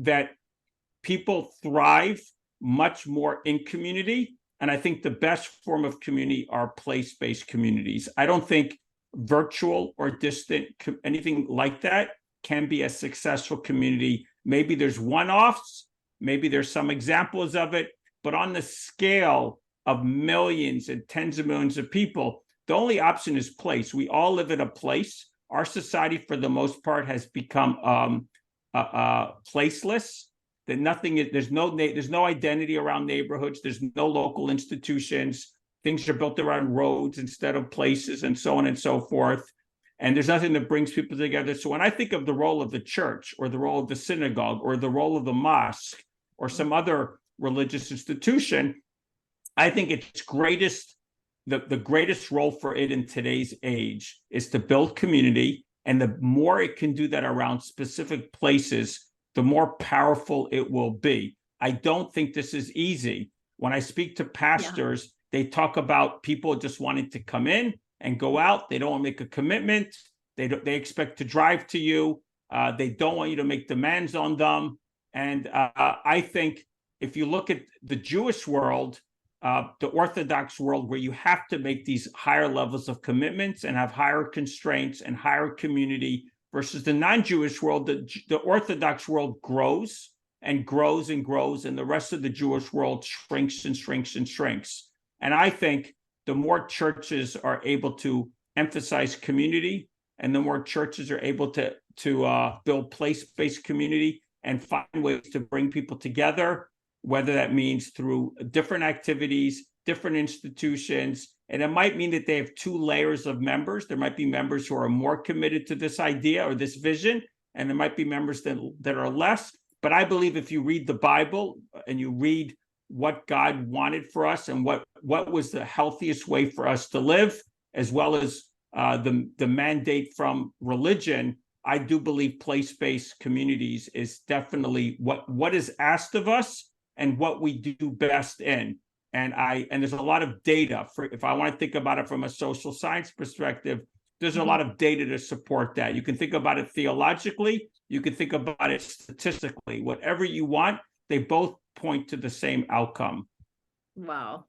that people thrive much more in community. And I think the best form of community are place-based communities. I don't think virtual or distant, anything like that can be a successful community. Maybe there's one-offs, maybe there's some examples of it, but on the scale of millions and tens of millions of people, the only option is place. We all live in a place. Our society, for the most part, has become placeless. That nothing is, there's no identity around neighborhoods. There's no local institutions. Things are built around roads instead of places, and so on and so forth. And there's nothing that brings people together. So when I think of the role of the church, or the role of the synagogue, or the role of the mosque, or some other religious institution, I think its greatest, the greatest role for it in today's age is to build community. And the more it can do that around specific places, the more powerful it will be. I don't think this is easy. When I speak to pastors, they talk about people just wanting to come in and go out. They don't want to make a commitment. They expect to drive to you. They don't want you to make demands on them. And I think if you look at the Jewish world, the Orthodox world, where you have to make these higher levels of commitments and have higher constraints and higher community, versus the non-Jewish world, the Orthodox world grows and grows and grows, and the rest of the Jewish world shrinks and shrinks and shrinks. And I think the more churches are able to emphasize community, and the more churches are able to build place-based community and find ways to bring people together, whether that means through different activities, different institutions. And it might mean that they have two layers of members. There might be members who are more committed to this idea or this vision, and there might be members that are less. But I believe if you read the Bible and you read what God wanted for us and what was the healthiest way for us to live, as well as the mandate from religion, I do believe place-based communities is definitely what is asked of us and what we do best in. And there's a lot of data for, if I want to think about it from a social science perspective, there's a lot of data to support that. You can think about it theologically, you can think about it statistically, whatever you want, they both point to the same outcome. Wow.